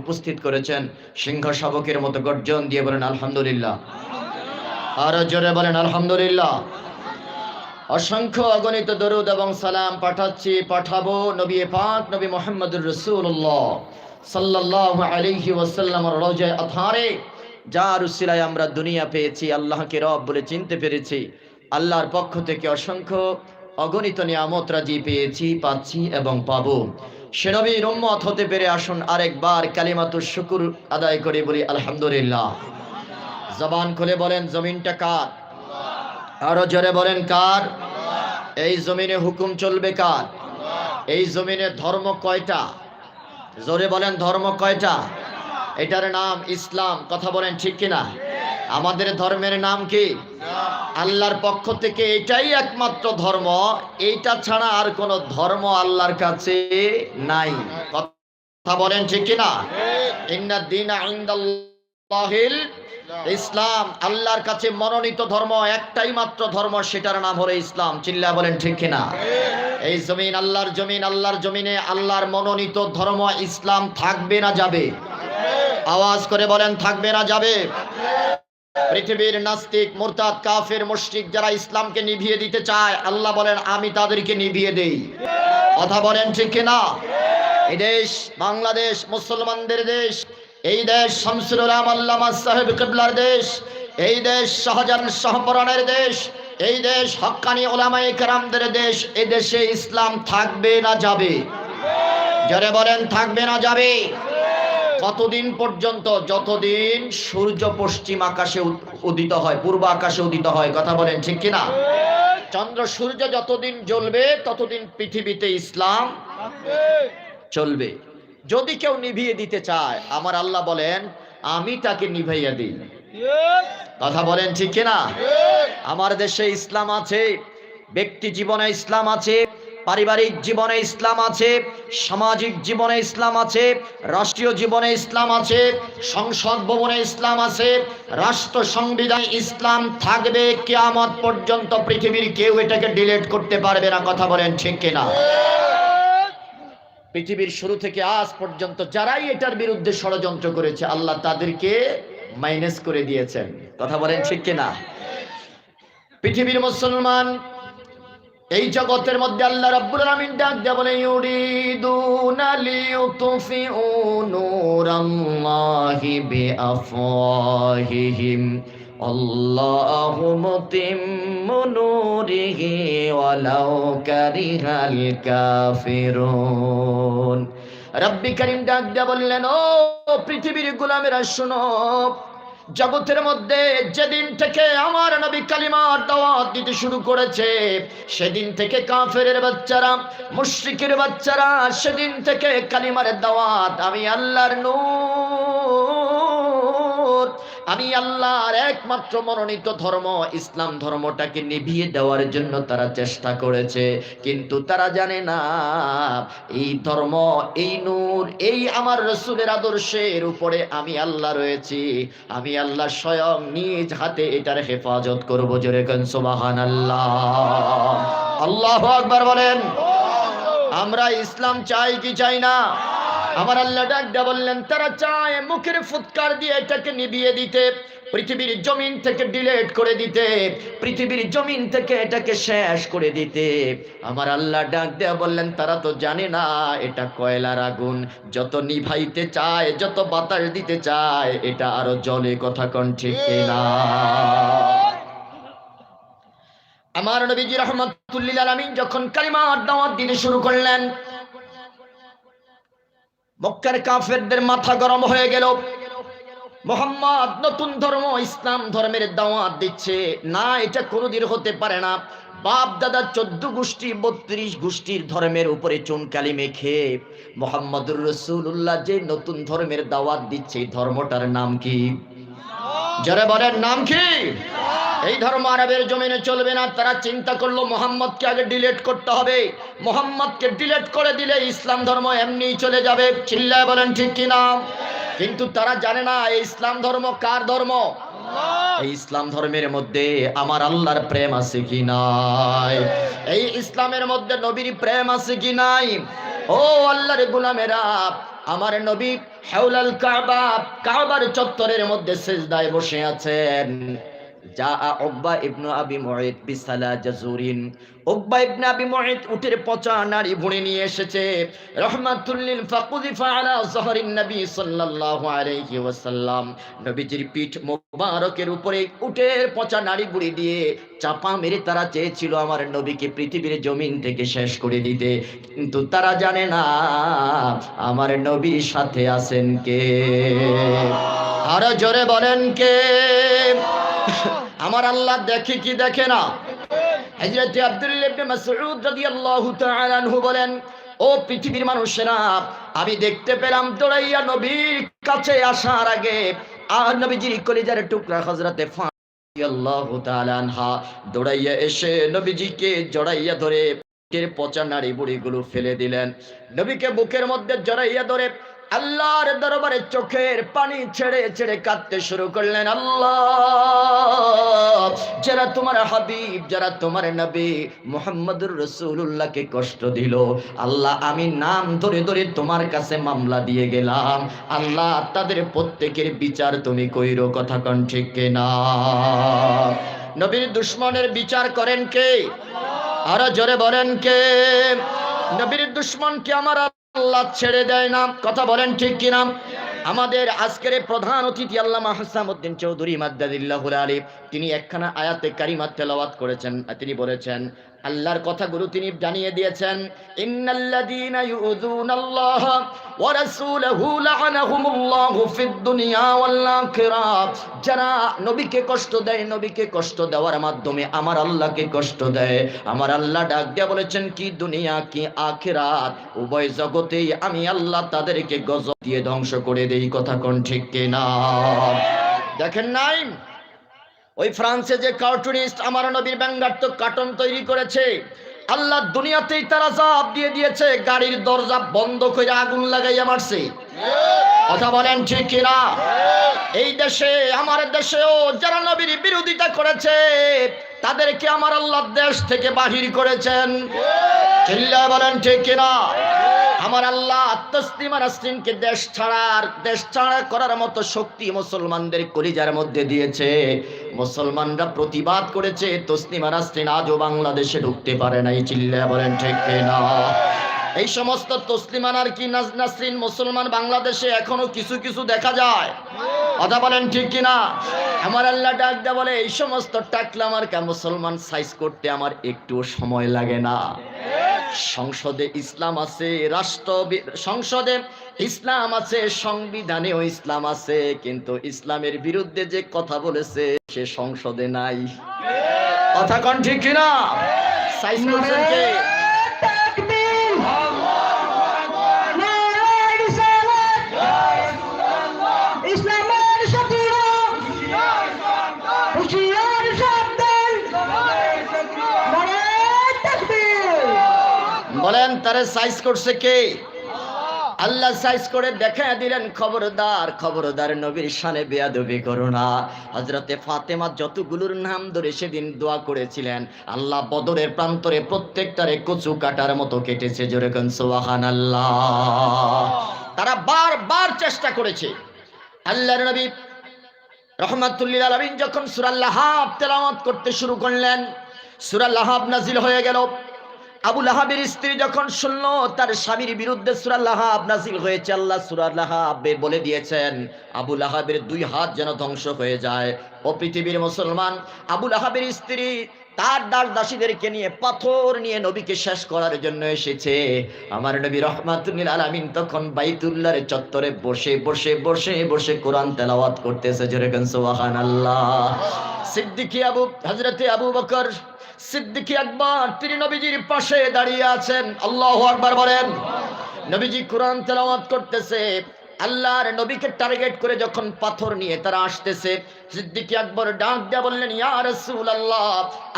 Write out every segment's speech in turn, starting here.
উপস্থিত করেছেন, সিংহ শাবকের মতো গর্জন দিয়ে বলেন আলহামদুলিল্লাহ। আরো জোরে বলেন আলহামদুলিল্লাহ। অসংখ্য অগণিত দরুদ এবং সালাম পাঠাবো নবী পাক নবী মুহাম্মদুর রাসূলুল্লাহ সাল্লাল্লাহু আলাইহি ওয়াসাল্লামের রওজায়ে আতহারে, যার উসিলায় আমরা দুনিয়া পেয়েছি, আল্লাহকে রব বলে চিনতে পেরেছি, আল্লাহর পক্ষ থেকে অসংখ্য অগণিত নিয়ামত রাজি পেয়েছি, পাচ্ছি এবং পাবো। সে নবীর উম্মত হতে পেরে আসুন আরেকবার কালিমাতুশ শুকর আদায় করে বলি আলহামদুলিল্লাহ। জবান খুলে বলেন জমিনটা কার? আরো জোরে বলেন কার? এই জমিনে হুকুম চলবে কার? এই জমিনে ধর্ম কয়টা? জোরে বলেন ধর্ম কয়টা? এটার নাম ইসলাম। কথা বলেন ঠিক কিনা? আমাদের ধর্মের নাম কি? আল্লাহর পক্ষ থেকে এটাই একমাত্র ধর্ম, এইটা ছাড়া আর কোন ধর্ম আল্লাহর কাছে নাই। কথা বলেন ঠিক কিনা? ইন্নাদ দীনা ইনদাল্লাহিল ইসলাম। আল্লাহর কাছে মনোনীত ধর্ম একটাই মাত্র ধর্ম, সেটার নাম হলো ইসলাম। চিল্লা বলেন ঠিক কিনা? এই জমিন আল্লাহর জমিন, আল্লাহর জমিনে আল্লাহর মনোনীত ধর্ম ইসলাম থাকবে না যাবে? আওয়াজ করে বলেন থাকবে না যাবে? পৃথিবীর নাস্তিক মুরতাদ কাফের মুশরিক যারা ইসলামকে নিভিয়ে দিতে চায়, আল্লাহ বলেন আমি তাদেরকে নিভিয়ে দেই। কথা বলেন ঠিক কিনা? এই দেশ বাংলাদেশ মুসলমানদের দেশ, এই দেশ শামসুল উলামা আল্লামা সাহেব কিবলার দেশ, এই দেশ শাহজাহান শাহপরানের দেশ, এই দেশ হক্কানি উলামায়ে কেরামদের দেশ। এই দেশে ইসলাম থাকবে না যাবে? যারা বলেন থাকবে না যাবে? কতদিন পর্যন্ত? যতদিন সূর্য পশ্চিম আকাশে উদিত হয়, পূর্ব আকাশে উদিত হয়। কথা বলেন ঠিক কিনা? চন্দ্র সূর্য যতদিন জ্বলবে ততদিন পৃথিবীতে ইসলাম চলবে। যদি কেউ নিভিয়ে দিতে চায়, আমার আল্লাহ বলেন আমি তাকে নিভাইয়া দিই। কথা বলেন ঠিক কিনা? আমার দেশে ইসলাম আছে, ব্যক্তি জীবনে ইসলাম আছে, পারিবারিক জীবনে ইসলাম আছে, সামাজিক জীবনে ইসলাম আছে, রাষ্ট্রীয় জীবনে ইসলাম আছে, সংসদ ভবনে ইসলাম আছে, রাষ্ট্র সংবিধানে ইসলাম থাকবে কিয়ামত পর্যন্ত। পৃথিবীর কেউ এটাকে ডিলিট করতে পারবে না। কথা বলেন ঠিক কিনা? পৃথিবীর শুরু থেকে আজ পর্যন্ত যারাই এটার বিরুদ্ধে ষড়যন্ত্র করেছে, আল্লাহ তাদেরকে মাইনাস করে দিয়েছেন। কথা বলেন ঠিক কিনা? পৃথিবীর মুসলমান এই জগতের মধ্যে আল্লাহ রাব্বুল আলামিন ডাক দেয়া বলে ইউরিদুনা লিইউতফিউ নূরাল্লাহি বিআফওয়াহিহিম আল্লাহু মুতিম্মু নূরিহি ওয়ালাউ কারিহাল কাফিরুন। রব্বি করিম ডাক দেয়া বললেন ও পৃথিবীর গোলামেরা শোনো, জগতের মধ্যে যেদিন থেকে আমার নবী কালিমার দাওয়াত দিতে শুরু করেছে, সেদিন থেকে কাফেরের বাচ্চারা, মুশরিকের বাচ্চারা, সেদিন থেকে কালিমার দাওয়াত, আমি আল্লাহর নূর, আমি আল্লাহর একমাত্র মনোনীত ধর্ম ইসলাম ধর্মটাকে নিভিয়ে দেওয়ার জন্য তারা চেষ্টা করেছে। কিন্তু তারা জানে না এই ধর্ম, এই নূর, এই আমার রাসূলের আদর্শের উপরে আমি আল্লাহ রয়েছি। আমি আল্লাহ স্বয়ং নিজ হাতে এটার হেফাজত করব। জোরে কোন সুবহানাল্লাহ। আল্লাহু আকবার বলেন। আমরা ইসলাম চাই কি চাই না? আমার আল্লাহ ডাক দেয়া বললেন তারা চায় মুখের ফুৎকার দিয়ে এটাকে নিভিয়ে দিতে, পৃথিবীর জমিন থেকে ডিলিট করে দিতে, পৃথিবীর জমিন থেকে এটাকে শেষ করে দিতে। আমার আল্লাহ ডাক দেয়া বললেন তারা তো জানে না এটা কয়লার আগুন, যত নিভাইতে চায়, যত বাতাস দিতে চায়, এটা আরো জ্বলে। কথা কোন ঠিক কিনা? আমার নবীজি রাহমাতুল লিল আলামিন যখন কালিমার দাওয়াত দিতে শুরু করলেন, মক্কার কাফেরদের মাথা গরম হয়ে গেল। মুহাম্মদ নতুন ধর্ম ইসলাম ধর্মের দাওয়াত দিচ্ছে, না এটা কোনোদিন হতে পারে না। বাপ দাদা 14 গোষ্ঠী 32 গোষ্ঠীর ধর্মের উপরে চুনকালি মেখে মুহাম্মদুর রাসূলুল্লাহ যে নতুন ধর্মের দাওয়াত দিচ্ছে, এই ধর্মটার নাম কি? যারা বলেন নাম কি? এই ধর্ম আরবের জমিনে চলবে না। তারা চিন্তা করলো মুহাম্মদকে আগে ডিলিট করতে হবে, মুহাম্মদকে ডিলিট করে দিলে ইসলাম ধর্ম এমনিই চলে যাবে। চিল্লায় বলেন ঠিক কিনা? কিন্তু তারা জানে না এই ইসলাম ধর্ম কার ধর্ম। এই ইসলাম ধর্মের মধ্যে আমার আল্লাহর প্রেম আছে কি নাই? এই ইসলামের মধ্যে নবীর প্রেম আছে কি নাই? ও আল্লাহর গোলামেরা, আমার নবী হাওলাল কাবা, কাবার চত্বরের মধ্যে সিজদায় বসে আছেন। যা উকবা ইবনে আবি মুঈত বিসালা জাজুরিন, উকবা ইবনে আবি মুঈত উটের পচা নাড়ি ভুঁড়ি নিয়ে এসেছে। রাহমাতুল লিল ফাকুযিফা আলা যহরিন নবী সাল্লাল্লাহু আলাইহি ওয়াসাল্লাম, নবীজির পিঠ মোবারকের উপরে উটের পচা নাড়ি ভুঁড়ি দিয়ে চাপা মেরে তারা চেয়েছিল আমার নবীকে পৃথিবীর জমিন থেকে শেষ করে দিতে, কিন্তু তারা জানে না আমার নবীর সাথে আছেন কে। আরো জোরে বলেন কে? আমার আল্লাহ দেখে কি দেখে না? হযরত আব্দুল্লাহ ইবনে মাসউদ রাদিয়াল্লাহু তাআলা আনহু বলেন, ও পৃথিবীর মানুষেরা, আমি দেখতে পেলাম দৌড়াইয়া নবীর কাছে আসার আগে আর নবীজির কলিজার টুকরা হযরতে ফাতিমা রাদিয়াল্লাহু তাআলা আনহা দৌড়াইয়া এসে নবীজিকে জড়াইয়া ধরে বুকের পচা নাড়ি বুড়িগুলো ফেলে দিলেন। নবীকে বুকের মধ্যে জড়াইয়া ধরে আল্লাহর দরবারে চোখের পানি ছেড়ে ছেড়ে কাঁদতে শুরু করলেন। আল্লাহ, যারা তোমার হাবিব, যারা তোমার নবী মুহাম্মদুর রাসূলুল্লাহকে কষ্ট দিল, আল্লাহ আমি নাম ধরে ধরে তোমার কাছে মামলা দিয়ে গেলাম, আল্লাহ তাদের প্রত্যেকের বিচার তুমি কইরো। কথা কোন ঠিক কিনা? নবীর দুশমনের বিচার করেন কে? আরো জোরে বলেন কে? নবীর দুশমনকে আমার আল্লাহ ছেড়ে দেয় না। কথা বলেন ঠিক কিনা? আমাদের আজকের প্রধান অতিথি আল্লামা হাসামউদ্দিন চৌধুরী মাদ্দাদিল্লাহুল আলী, তিনি একখানা আয়াতে কারিমা তেলাওয়াত করেছেন। তিনি বলেছেন, আল্লাহর কথাগুলো তিনি জানিয়ে দিয়েছেন, ইন্নাল্লাযীনা ইউযুনাল্লাহ ওয়া রাসূলাহু লা'আনাহুমুল্লাহু ফিদ দুনিয়া ওয়াল আখিরাহ, যারা নবীকে কষ্ট দেয়, নবীকে কষ্ট দেওয়ার মাধ্যমে আমার আল্লাহকে কষ্ট দেয়, আমার আল্লাহ ডাক দিয়ে বলেছেন কি দুনিয়া কি আখিরাত উভয় জগতেই আমি আল্লাহ তাদেরকে গজব দিয়ে ধ্বংস করে দেই। কথা কোন ঠিক কিনা? দেখেন নাই ওই ফ্রান্সে যে কার্টুনিস্ট আমার নবীর ব্যঙ্গাত্মক কার্টুন তৈরি করেছে, আল্লাহ দুনিয়াতেই তারা জবাব দিয়ে দিয়েছে, গাড়ির দরজা বন্ধ করে আগুন লাগাইয়া মারছে। কথা বলেন ঠিক কিনা? এই দেশে, আমার দেশেও যারা নবীর বিরোধিতা করেছে তাদেরকে আমার আল্লাহ দেশ থেকে বাহির করেছেন। চিল্লায় বলেন ঠিক কিনা? আমার আল্লাহ তসলিমা নাসরিনকে দেশ ছাড়া করার মতো শক্তি মুসলমানদের কলিজার মধ্যে দিয়েছে। মুসলমানরা প্রতিবাদ করেছে, তসলিমা নাসরিন আজও বাংলাদেশে ঢুকতে পারে নাই। চিল্লায় বলেন ঠিক কিনা? এই সমস্ত তসলিমা নাসরিন মুসলমান বাংলাদেশে এখনো কিছু কিছু দেখা যায়। কথা বলেন ঠিক কিনা? আমার আল্লাহ ডাক দেয়া বলে, এই সমস্ত টাকলা মার্কা মুসলমান সাইজ করতে আমার একটু সময় লাগে না। সংসদে ইসলাম আছে, সংসদে ইসলাম আছে, সংবিধানেও ইসলাম আছে, কিন্তু ইসলামের বিরুদ্ধে যে কথা বলেছে সে সংসদে নাই। কথা কোন ঠিক কিনা? সাইজ করছেন কে? বলেন তারে সাইজ করছে কে? আল্লাহ সাইজ করে দেখা দিলেন। খবরদার, খবরদার নবীর শানে বেয়াদবি করো না। হযরতে ফাতেমা যতগুলোর নাম ধরে সেদিন দোয়া করেছিলেন, আল্লাহ বদরের প্রান্তরে প্রত্যেকটারে কচু কাটার মতো কেটেছে। জোরে কোন সুবহানাল্লাহ। তারা বারবার চেষ্টা করেছে। আল্লাহর নবী রাহমাতুল লিল আলামিন যখন সূরা লাহাব তেলাওয়াত করতে শুরু করলেন, সূরা লাহাব নাজিল হয়ে গেল। আবু লাহাবের স্ত্রী যখন শুনলো তার স্বামীর বিরুদ্ধে সূরা লাহাব নাজিল হয়েছে, আল্লাহ সূরা লাহাবে বলে দিয়েছেন আবু লাহাবের 2 হাত যেন ধ্বংস হয়ে যায়। ও পৃথিবীর মুসলমান, আবু লাহাবের স্ত্রী তার দাস দাসীদেরকে নিয়ে পাথর নিয়ে নবীকে শেষ করার জন্য এসেছে। আমার নবী রাহমাতুল লিল আলামিন তখন বাইতুল্লাহর চত্বরে বসে বসে বসে বসে কোরআন তেলাওয়াত করতেছে। জোরে কোন সুবহানাল্লাহ। সিদ্দিকী হযরতে আবু বকর সিদ্দিকী আকবর তিনি নবীজির পাশে দাঁড়িয়ে আছেন। আল্লাহু আকবার বলেন। নবীজি কোরআন তেলাওয়াত করতেছে, আল্লাহর নবীকে টার্গেট করে যখন পাথর নিয়ে তারা আসতেছে, সিদ্দিকী আকবর ডাক দিয়ে বললেন, ইয়া রাসূলুল্লাহ,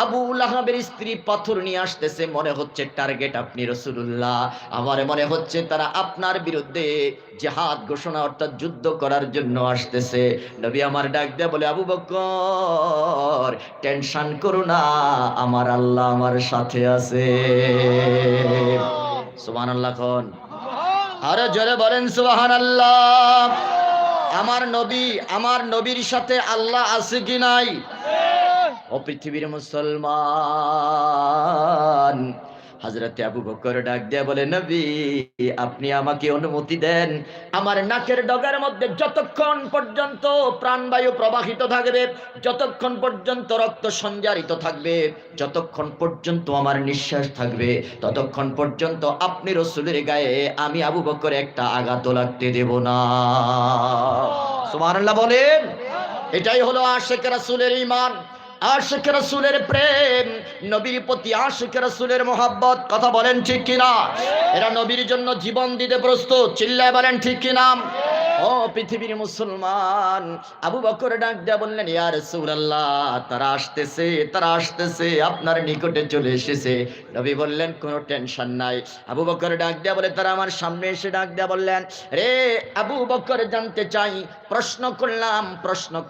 আবু লাহাবের স্ত্রী পাথর নিয়ে আসতেছে, মনে হচ্ছে টার্গেট আপনি রাসূলুল্লাহ। আমার মনে হচ্ছে তারা আপনার বিরুদ্ধে জিহাদ ঘোষণা অর্থাৎ যুদ্ধ করার জন্য আসতেছে। নবী আমার ডাক দিয়ে বলে, আবু বকর টেনশন করো না, আমার আল্লাহ আমার সাথে আছে। সুবহানাল্লাহ। কোন আরো জোরে বলেন সুবহানাল্লাহ। আমার নবীর সাথে আল্লাহ আছে কি নাই? ও পৃথিবীর মুসলমান, হযরতে আবু বকর ডাক দিয়ে বলে, নবী আপনি আমাকে অনুমতি দেন, আমার নাকের ডগার মধ্যে যতক্ষণ পর্যন্ত প্রাণবায়ু প্রবাহিত থাকবে, যতক্ষণ পর্যন্ত রক্ত সঞ্চারিত থাকবে, যতক্ষণ পর্যন্ত আমার নিঃশ্বাস থাকবে, ততক্ষণ পর্যন্ত আপনি রাসূলের গায়ে আমি আবু বকর একটা আঘাতও লাগতে দেব না। সুবহানাল্লাহ বলেন। এটাই হলো আশিক রাসূলের ঈমান, আশিক রাসূলের প্রেম, নবীর প্রতি আশিক রাসূলের মোহাব্বত। কথা বলেন ঠিক কিনা? এরা নবীর জন্য জীবন দিতে প্রস্তুত। চিল্লায় বলেন ঠিক কিনা? ও পৃথিবীর মুসলমান, আবু বকর ডাক দিয়া বললেন, ইয়া রাসূলুল্লাহ তারা আসতেছে, আপনার নিকটে চলে এসেছে। নবী বললেন কোনো টেনশন নাই। আবু বকর ডাক দিয়া বলে, তারা আমার সামনে এসে ডাক দিয়া বললেন, রে আবু বকর জানতে চাই, প্রশ্ন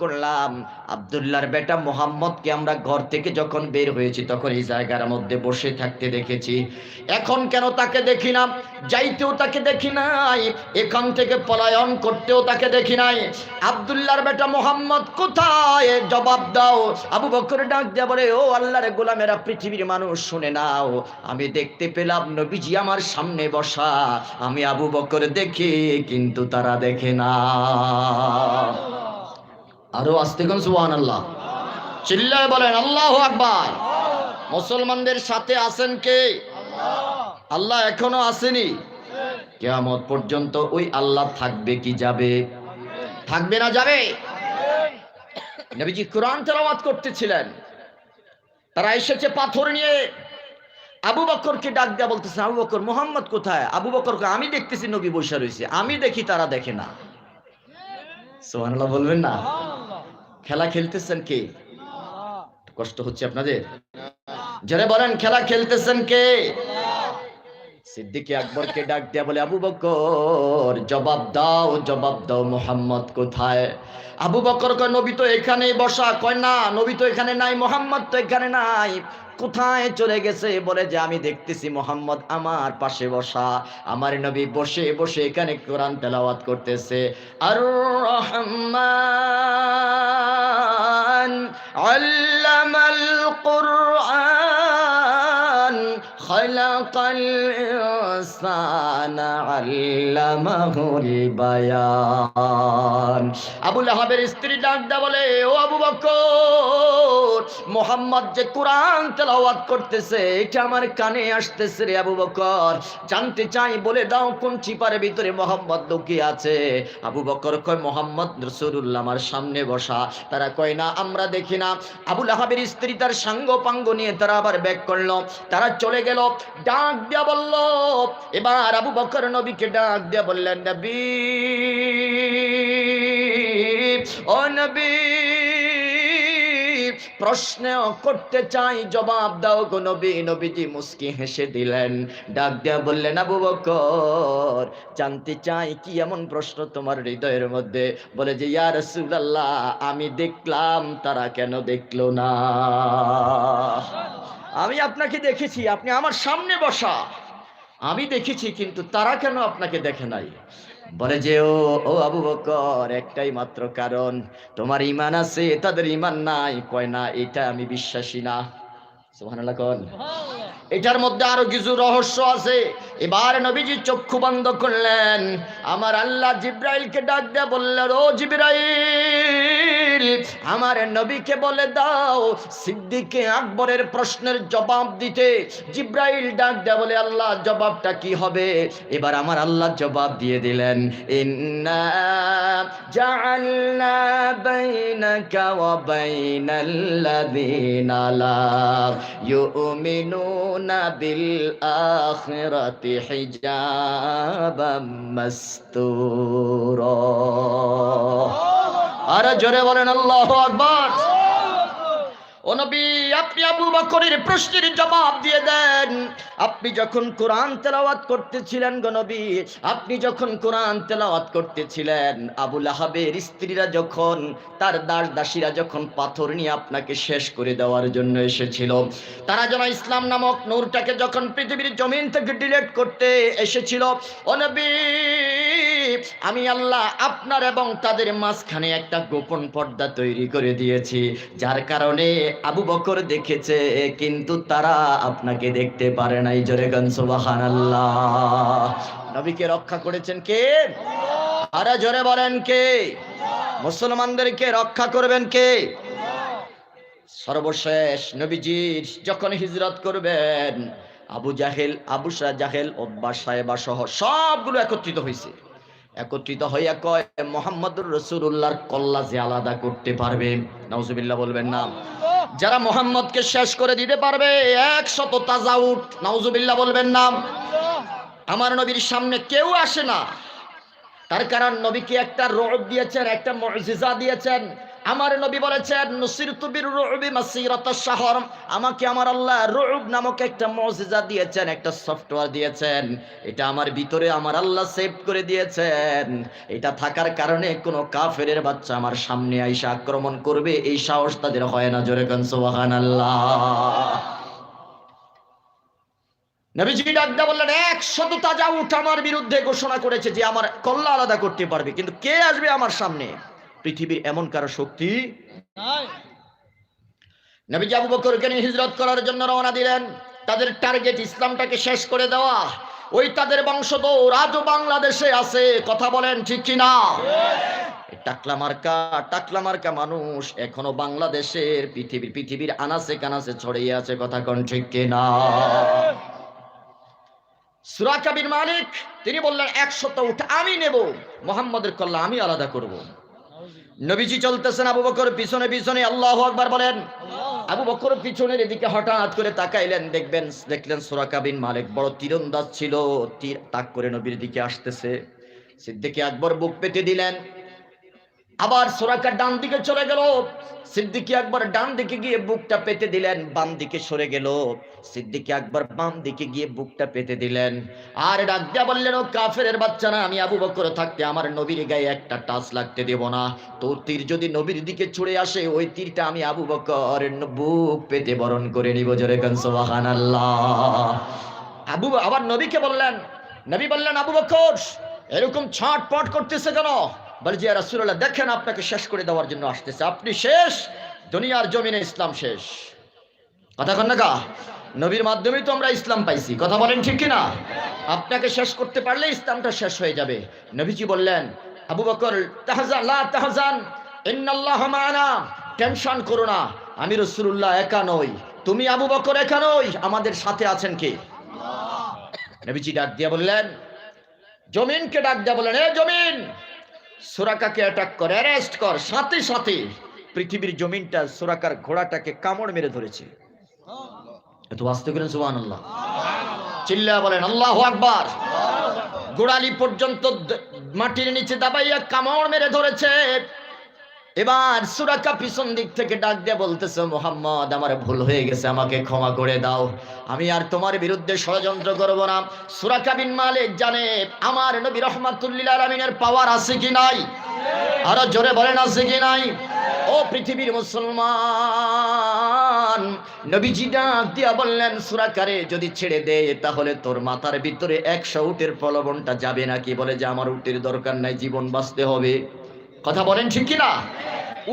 করলাম আব্দুল্লাহর বেটা মুহাম্মদকে আমরা ঘর থেকে যখন বের হয়েছি তখন এই জায়গার মধ্যে বসে থাকতে দেখেছি, এখন কেন তাকে দেখি না? যাইতেও তাকে দেখি নাই, এখান থেকে পলায়ন করতেও তাকে দেখি নাই। আব্দুল্লাহর বেটা মুহাম্মদ কোথায়? জবাব দাও। আবু বকর ডাক দিয়া বলে, ও আল্লাহর গোলামেরা, পৃথিবীর মানুষ শুনে নাও, আমি দেখতে পেলাম নবীজি আমার সামনে বসা, আমি আবু বকর দেখি কিন্তু তারা দেখে না। আরো আস্তে কোন সুবহানাল্লাহ, চিল্লায় বলেন আল্লাহু আকবার। মুসলমানদের সাথে আছেন কে? আল্লাহ এখনো আসেনি। কিয়ামত পর্যন্ত ওই আল্লাহ থাকবে কি যাবে? থাকবে না যাবে? নবীজি কোরআন তেলাওয়াত করতেছিলেন, তারা এসেছে পাথর নিয়ে, আবু বকরকে ডাক দেয়া বলতেছে, আবু বকর মুহাম্মদ কোথায়? আবু বকরকে আমি দেখতেছি নবী বসে রয়েছে, আমি দেখি তারা দেখে না। সুবহানাল্লাহ বলবেন না? খেলা খেলতেছেন কে? কষ্ট হচ্ছে আপনাদের? যারা বলেন খেলা খেলতেছেন কে? সিদ্দিক আকবরকে ডাক দিয়া বলে, আবু বকর জবাব দাও মুহাম্মদ কোথায়? আবু বকর কয়, নবী তো এখানেই বসা। কয় না, নবী তো এখানে নাই, মুহাম্মদ তো এখানে নাই, কোথায় চলে গেছে? বলে যে আমি দেখতেছি মুহাম্মদ আমার পাশে বসা, আমার নবী বসে বসে এখানে কোরআন তেলাওয়াত করতেছে। আর রহমান আল্লামাল কুরআন খালাকাল ইনসানা আল্লামাহুল বায়ান। আবু লাহাবের স্ত্রী ডাক দা বলে, ও আবু বকর, মুহাম্মদ যে কোরআন তেলাওয়াত করতেছে এটা আমার কানে আসতেছে রে আবু বকর, জানতে চাই, বলে দাও কোন চিপার ভিতরে মুহাম্মদ লুকিয়ে আছে? আবু বকর কয়, মুহাম্মদ রাসূলুল্লাহ আমার সামনে বসা। তারা কয় না, আমরা দেখি না। আবু লাহাবের স্ত্রী তার সাঙ্গ পাঙ্গ নিয়ে তারা আবার ব্যাক করলো, তারা চলে গেল। ডাক দিয়া বলল, এবার আবু বকর নবীকে ডাক দিয়া বললেন, নবী ও নবী, প্রশ্ন করতে চাই, জবাব দাও গো নবী। নবীজি মুস্কি হেসে দিলেন, ডাক দিয়া বললেন, আবু বকর জানতে চাই কি এমন প্রশ্ন তোমার হৃদয়ের মধ্যে? বলে যে, ইয়া রাসূলুল্লাহ আমি দেখলাম, তারা কেন দেখলো না? আমি আপনাকে দেখেছি, আপনি আমার সামনে বসা, আমি দেখেছি, কিন্তু তারা কেন আপনাকে দেখে নাই? বলে যে, ও আবু বকর, একটাই মাত্র কারণ, তোমার ঈমান আছে, তাদের ঈমান নাই। কয় না, এটা আমি বিশ্বাসী না। সুবহানাল্লাহ কোন। এটার মধ্যে আরো কিছু রহস্য আছে। এবার নবীজি চক্ষু বন্ধ করলেন, আমার আল্লাহ জিব্রাইলকে ডাক দিয়ে বললেন, ও জিব্রাইল, আমার নবীকে বলে দাও সিদ্দিক আকবরের প্রশ্নের জবাব দিতে। জিব্রাইল ডাক দিয়ে বলে, আল্লাহ জবাবটা কি হবে? এবার আমার আল্লাহ জবাব দিয়ে দিলেন, ইন্না জাআলনা বাইনাকা ওয়া বাইনাল্লাযীনা লা ইউমিনুনা বিল আখিরাতি হিজাবাম মাসতুরা। আরে জোরে বলেন আল্লাহু আকবার। ও নবী, আপনি আবু বকরের প্রশ্নের জবাব দিয়ে দেন। আপনি যখন কোরআন তেলাওয়াত করতেছিলেন গো নবী, আপনি যখন কোরআন তেলাওয়াত করতেছিলেন, আবু লাহাবের স্ত্রীরা যখন, তার দাসীরা যখন পাথর নিয়ে আপনাকে শেষ করে দেওয়ার জন্য এসেছিল, তারা যেন ইসলাম নামক নূরটাকে যখন পৃথিবীর জমিন থেকে ডিলিট করতে এসেছিল, ও নবী, আমি আল্লাহ আপনার এবং তাদের মাঝখানে একটা গোপন পর্দা তৈরি করে দিয়েছি, যার কারণে আবু বকর দেখেছে কিন্তু তারা আপনাকে দেখতে পারে নাই। জোরে গান সুবহানাল্লাহ। নবীকে রক্ষা করেছেন কে? আরে জোরে বলেন কে? মুসলমানদেরকে রক্ষা করবেন কে? সর্বশেষ নবীজির যখন হিজরত করবেন, আবু জাহেল, আবু জাহেল, উতবা, সায়েবা সহ সবগুলো একত্রিত হয়েছে। একত্রিত হইয়া কয়, মুহাম্মদুর রাসূলুল্লাহর কল্লা যে আলাদা করতে পারবে, নাউজুবিল্লাহ বলবেন না, যারা মুহাম্মদকে শেষ করে দিতে পারবে 100 তাজা উট, নাউজুবিল্লাহ বলবেন না। আমার নবীর সামনে কেউ আসে না, তার কারণ নবীকে একটা রূপ দিয়েছেন, একটা মুজিজা দিয়েছেন। আমার নবী বলেছেন, নুসিরতু বির রুবি মাসিরাতাশ শাহর, আমাকে আমার আল্লাহ রুব নামক একটা মুজিজা দিয়েছেন, একটা সফটওয়্যার দিয়েছেন। এটা আমার ভিতরে আমার আল্লাহ সেভ করে দিয়েছেন। এটা থাকার কারণে কোনো কাফেরের বাচ্চা আমার সামনে আইসা আক্রমণ করবে এই সাহস তাদের হয় না। জোরে কান সুবহানাল্লাহ। নবীজি ডাকদা বললেন, 100 তাজা উট আমার বিরুদ্ধে ঘোষণা করেছে যে আমার কল্লা আলাদা করতে পারবে, কিন্তু কে আসবে আমার সামনে? পৃথিবীর এমন কারো শক্তি নাই। নবীজি আবু বকরকে নিয়ে হিজরত করার জন্য রওনা দিলেন। তাদের টার্গেট ইসলামটাকে শেষ করে দেওয়া। ওই তাদের বংশধর আজও বাংলাদেশে আছে, কথা বলেন ঠিক কিনা? টাকলা মার্কা মানুষ এখনো বাংলাদেশের পৃথিবীর আনাচে কানাচে ছড়িয়ে আছে, কথা কোন ঠিক কিনা? সুরাকা বিন মালিক তিনি বললেন, 100 উট আমি নেব, মুহাম্মদের কল্লা আমি আলাদা করব। নবীজি চলতেছেন, আবু বকর পিছনে পিছনে, আল্লাহু আকবার বলেন। আবু বকর পিছনের এদিকে হঠাৎ করে তাকাইলেন, দেখলেন সুরাকা বিন মালিক বড় তীরন্দাজ ছিল, তীর তাক করে নবীর দিকে আসতেছে। সিদ্দিক আকবর বুক পেতে দিলেন। আবার সুরাকা ডান দিকে চলে গেল, সিদ্দিক আকবর ডান দিকে গিয়ে বুকটা পেতে দিলেন, বাম দিকে সরে গেল, সিদ্দিক আকবর বাম দিকে গিয়ে বুকটা পেতে দিলেন। আর ডাক দিয়া বললেন, ও কাফেরের বাচ্চারা, আমি আবু বকর থাকতে আমার নবীর গায়ে একটা টাচ লাগতে দেব না। তো তীর যদি নবীর দিকে ছুড়ে আসে, ওই তীরটা আমি আবু বকর বুক পেতে বরণ করে নিব। জোরে কান সুবহানাল্লাহ। আবার নবীকে বললেন, নবী বললেন, আবু বকর এরকম ছটপট করতেছে কেন? বলে, যে রাসূলুল্লাহ দেখেন আপনাকে শেষ করে দেওয়ার জন্য আসতেছে, আপনি শেষ, দুনিয়ার জমিনে ইসলাম শেষ। কথা কন না কা? নবীর মাধ্যমেই তো আমরা ইসলাম পাইছি, কথা বলেন ঠিক কিনা? আপনাকে শেষ করতে পারলে ইসলামটা শেষ হয়ে যাবে। নবীজি বললেন, আবু বকর তাহজান লা তাহজান ইন্নাল্লাহ মা'ানা, টেনশন করো না, আমি রাসূলুল্লাহ একা নই, তুমি আবু বকর একা নই, আমাদের সাথে আছেন কে? আল্লাহ। নবীজি ডাক দিয়ে বললেন, জমিনকে ডাক দিয়ে বললেন, এ জমিন, সুরাকাকে অ্যাটাক কর, অ্যারেস্ট কর। সাথে সাথে পৃথিবীর জমিনটা সুরাকার ঘোড়াটাকে কামড় মেরে ধরেছে। এত আস্তে করেন সুবহানাল্লাহ, চিল্লা বলেন আল্লাহু আকবার। গোড়ালি পর্যন্ত মাটির নিচে দাবাইয়া কামড় মেরে ধরেছে। এবার সুরাকা পিছন দিক থেকে ডাক দিয়ে বলতেছে, মুহাম্মদ আমার ভুল হয়ে গেছে, আমাকে ক্ষমা করে দাও, আমি আর তোমার বিরুদ্ধে ষড়যন্ত্র করব না। সুরাকা বিন মালিক জানে আমার নবী রাহমাতুল লিল আলামিনের পাওয়ার আছে কি নাই? আরো জোরে বলেন আছে কি নাই? ও পৃথিবীর মুসলমান, নবীজি ডাক দিয়া বললেন, সুরাকারে যদি ছেড়ে দে তাহলে তোর মাথার ভিতরে 100 উটের প্রলোভনটা যাবে নাকি? বলে যে আমার উটের দরকার নাই, জীবন বাঁচতে হবে। কথা বলেন ঠিক কিনা?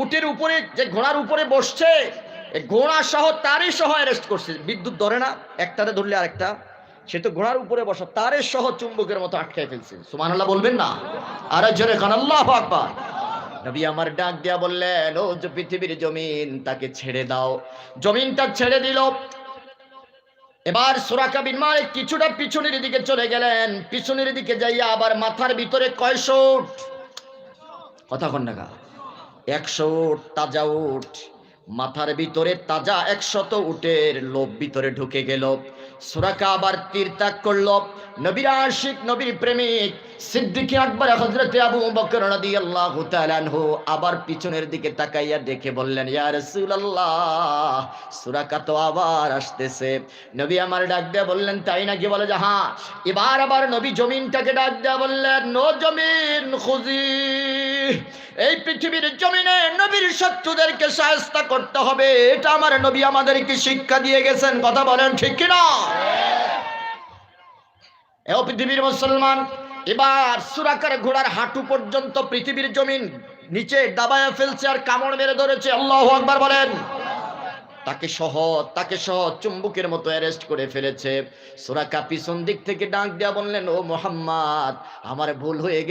উটের উপরে যে ঘোড়ার উপরে বসছে, ঘোড়া সহ তারই সহ অ্যারেস্ট করছে। বিদ্যুৎ ধরে না, একটারে ধরলে আরেকটা, সে তো ঘোড়ার উপরে বসা, তারে সহ চুম্বকের মতো আটকায় ফেলছে। সুবহানাল্লাহ বলবেন না? আর জোরে কান আল্লাহু আকবার। নবী আমার ডাক দিয়া বললেন, ও যে পৃথিবীর জমিন, তাকে ছেড়ে দাও। জমিনটা ছেড়ে দিল। এবার সুরাকা বিন মালিক কিছুটা পিছনের দিকে চলে গেলেন। পিছনের দিকে যাইয়া আবার মাথার ভিতরে কয়শো উট, কথা কন না, 100 উট, তাজা উট, মাথার ভিতরে তাজা 100 উটের লোভ ভিতরে ঢুকে গেল। সুরাকা আবার তীর তাক করলো। নবীর আশিক, নবীর প্রেমিক, সিদ্দিকে আকবর হযরতে আবু বকর রাদিয়াল্লাহু তাআলা আনহু আবার পিছনের দিকে তাকাইয়া দেখে বললেন, ইয়া রাসূলুল্লাহ, সুরাকা তো আবার আসতেছে। নবী আমার ডাক দিয়ে বললেন, তাই নাকি? বলে যে হ্যাঁ। এবার আবার নবী জমিনটাকে ডাক দিয়ে বললেন, নো জমিন খুজি, এই পৃথিবীর জমিনে নবীর শত্রুদেরকে শায়েস্তা করতে হবে, এটা আমার নবী আমাদেরকে শিক্ষা দিয়ে গেছেন। কথা বলেন ঠিক কিনা? এও পৃথিবীর মুসলমান, এবার সুরাকার ঘোড়ার হাঁটু পর্যন্ত পৃথিবীর জমিন নিচে দাবায়া ফেলছে আর কামড় মেরে ধরেছে। আল্লাহু আকবার বলেন। তাকে সহ চুম্বকের মতো অ্যারেস্ট করে ফেলেছে। সুরাকা পিছন দিক থেকে ডাক দেয়া বললেন, ও মুহাম্মদ, আমার ভুল হয়ে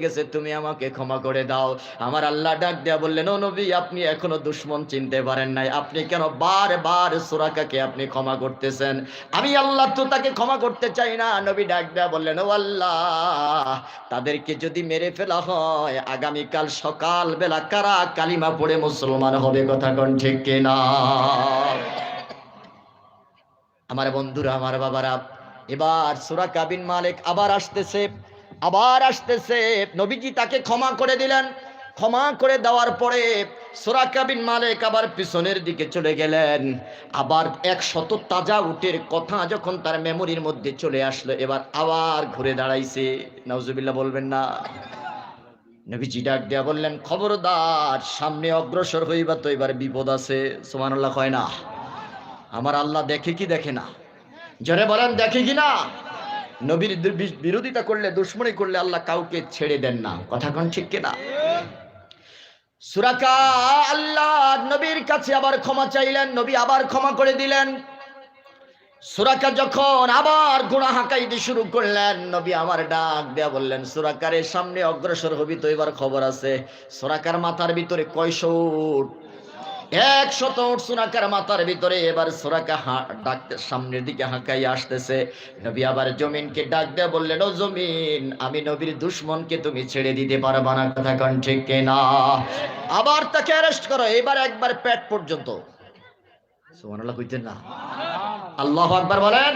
গেছে, তুমি আমাকে ক্ষমা করে দাও। আমার আল্লাহ ডাক দেয়া বললেন, ও নবী, আপনি এখনো দুশমন চিনতে পারেন নাই, আপনি কেন বারবার সুরাকাকে আপনি ক্ষমা করতেছেন? আমি আল্লাহ তো তাকে ক্ষমা করতে চাই না। নবী ডাক দেয়া বললেন, ও আল্লাহ, তাদেরকে যদি মেরে ফেলা হয়, আগামীকাল সকাল বেলা কারা কালিমা পড়ে মুসলমান হবে? কথা কোন ঠিক কিনা? আমার বন্ধুরা, আমার বাবারা, এবার সুরাকা বিন মালিক আবার আসতেছে। নবীজি তাকে ক্ষমা করে দিলেন। ক্ষমা করে দেওয়ার পরে সুরাকা বিন মালিক আবার পিছনের দিকে চলে গেলেন। আবার 100 তাজা উটের কথা যখন তার মেমোরির মধ্যে চলে আসলো, এবার আবার ঘুরে দাঁড়াইছে। নাউজুবিল্লাহ বলবেন না? নবীজি ডাক দেয়া বললেন, খবরদার, সামনে অগ্রসর হইবা তো এবার বিপদ আছে। সুবহানাল্লাহ কয় না? আমার আল্লাহ দেখে কি দেখে না? জোরে বলেন, দেখে কি না? নবীর বিরোধিতা করলে, দুশমনী করলে আল্লাহ কাউকে ছেড়ে দেন না। কথা কোন ঠিক কিনা? সুরাকা আল্লাহ নবীর কাছে আবার ক্ষমা চাইলেন, নবী আবার ক্ষমা করে দিলেন। সুরাকা যখন আবার ঘোড়া হাঁকাইতে শুরু করলেন, নবী আমার ডাক দেয়া বললেন, সুরাকারের সামনে অগ্রসর হবি তো এবার খবর আছে। সুরাকার মাথার ভিতরে কয়শো উট? 100 উট সুরাকার মাথার ভিতরে। এবার সুরাকা ডাকতে সামনের দিকে হাঁকাই আসতেছে। নবী আবার জমিনকে ডাক দেয়া বললেন, ও জমিন, আমি নবীর দুশমনকে তুমি ছেড়ে দিতে পারবা না। কথা কোন ঠিক কিনা? আবার তাকে অ্যারেস্ট করো। এবার একবার পেট পর্যন্ত। সুবহানাল্লাহ কইতেন না? আল্লাহু আকবার বলেন।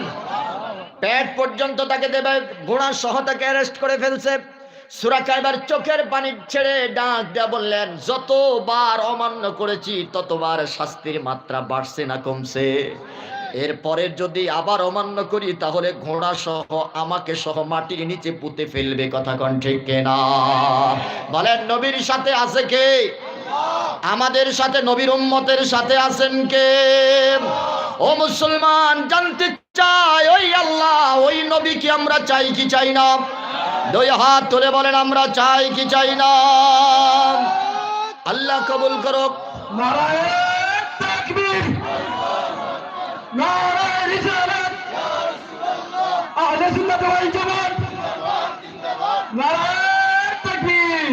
পেট পর্যন্ত তাকে দেবে, ঘোড়া সহ তাকে অ্যারেস্ট করে ফেলছে। সুরাকা এবার চোখের পানি ছেড়ে ডাক দেয়া বললেন, যতবার অমান্য করেছি ততবার শাস্তির মাত্রা বাড়ছে না কমছে? এরপরে যদি আবার অমান্য করি তাহলে ঘোড়া সহ আমাকে সহ মাটির নিচে পুঁতে ফেলবে। কথা কোন ঠিক কিনা? বলেন, নবীর সাথে আছে কে? আমাদের সাথে, নবীর উম্মতের সাথে আছেন কে? ও মুসলমান, জানতে চাই, ওই আল্লাহ, ওই নবী কি আমরা চাই কি চাই না? দুই হাত তুলে বলেন, আমরা চাই কি চাই না? আল্লাহ কবুল করুক। নারায়ে তাকবীর, নারায়ে রিসালাত, আহলে সুন্নাত ওয়াল জামাত, নারায়ে তাকবীর।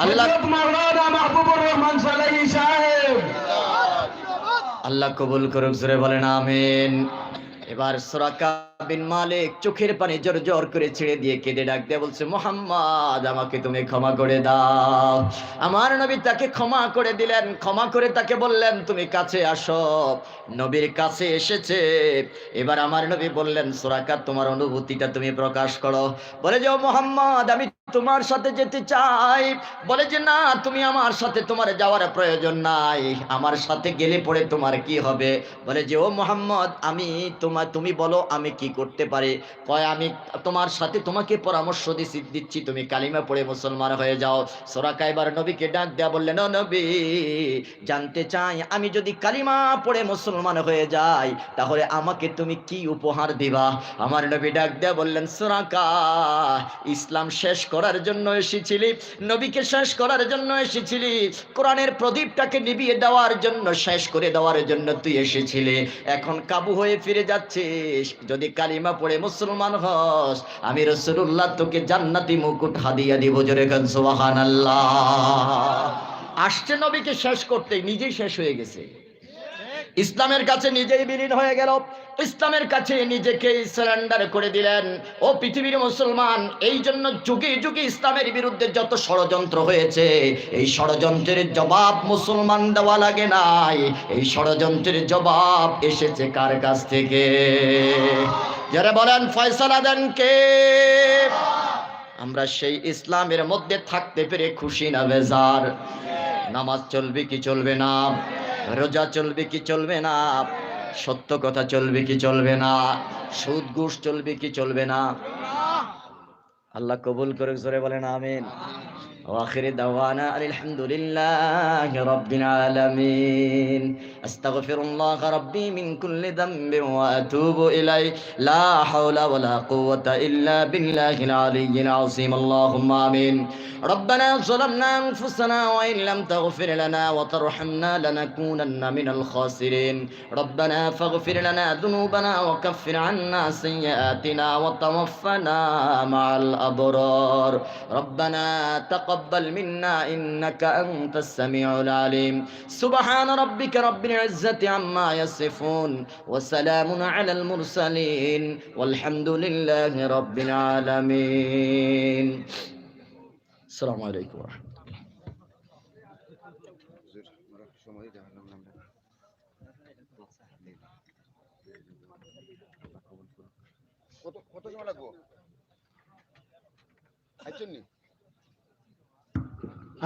আল্লাহ মাওলানা মাহবুবুর রহমান সালাহি সাহেব, আল্লাহ কবুল করুক। জোরে বলেন আমিন। এবার সুরাকা বিন মালিক চোখের পানি জোর জোর করে ছেড়ে দিয়ে কেঁদে ডাক দিয়ে বলছে, মুহাম্মদ, আমাকে তুমি ক্ষমা করে দাও। আমার নবী তাকে ক্ষমা করে দিলেন। ক্ষমা করে তাকে বললেন, তুমি কাছে আসো। নবীর কাছে এসেছে। এবার আমার নবী বললেন, সুরাকা, তোমার অনুভূতিটা তুমি প্রকাশ করো। বলে যে, ও মুহাম্মদ, আমি তোমার সাথে যেতে চাই। বলে যে, না, তুমি আমার সাথে, তোমার যাওয়ার প্রয়োজন নাই, আমার সাথে গেলে পরে তোমার কি হবে? বলে যে, ও মুহাম্মদ, তুমি বলো আমি কি করতে পারি? কয়, আমি তোমার সাথে তোমাকে পরামর্শ দিচ্ছি, তুমি কালিমা পড়ে মুসলমান হয়ে যাও। সুরাকা এবার নবীকে ডাক দেয়া বললেন, ও নবী, জানতে চাই, আমি যদি কালিমা পড়ে মুসলমান হয়ে যাই তাহলে আমাকে তুমি কি উপহার দিবা? আমার নবী ডাক দেয়া বললেন, সুরাকা, ইসলাম শেষ করার জন্য এসেছিলি, নবীকে শেষ করার জন্য এসেছিলি, কোরআনের প্রদীপটাকে নিভিয়ে দেওয়ার জন্য, শেষ করে দেওয়ার জন্য তুই এসেছিলি। এখন কাবু হয়ে ফিরে যাচ্ছিস। যদি কালিমা পড়ে মুসলমান হস, আমি রাসূলুল্লাহ তোকে জান্নাতি মুকুট হাদিয়া দিব। জোরে গান সুবহানাল্লাহ। আসছে নবীকে শেষ করতে, নিজেই শেষ হয়ে গেছে। ইসলামের কাছে নিজেই বিলীন হয়ে গেল, ইসলামের কাছে নিজেকে সারেন্ডার করে দিলেন। ও পৃথিবীর মুসলমান, এই জন্য যুগে যুগে ইসলামের বিরুদ্ধে যত ষড়যন্ত্র হয়েছে, এই ষড়যন্ত্রের জবাব মুসলমান দেওয়া লাগে নাই, এই ষড়যন্ত্রের জবাব এসেছে কার কাছ থেকে? যারা বলেন ফয়সালা দেন কে? আমরা সেই ইসলামের মধ্যে থাকতে পেরে খুশি না বেজার? নামাজ চলবে কি চলবে না? রোজা চলবে কি চলবে না? সত্য কথা চলবে কি চলবে না? সুদ ঘুষ চলবে কি চলবে না? আল্লাহ কবুল করে, জোরে বলেন আমিন। وآخر دعوانا أن الحمد لله رب العالمين. أستغفر الله ربي من كل ذنب وأتوب إليه. لا حول ولا قوة إلا بالله العلي العظيم. اللهم آمين. ربنا ظلمنا أنفسنا وإن لم تغفر لنا وترحمنا لنكونن من الخاسرين. ربنا فاغفر لنا ذنوبنا وكفر عنا سيئاتنا وتوفنا مع الأبرار. ربنا تقبل منا إنك أنت السميع العليم. سبحان ربك رب العزة عما يصفون وسلام على المرسلين والحمد لله رب العالمين. السلام عليكم ورحمة الله. কত সময় লাগবো?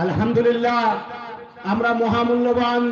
আলহামদুলিল্লাহ, আমরা মহামূল্যবান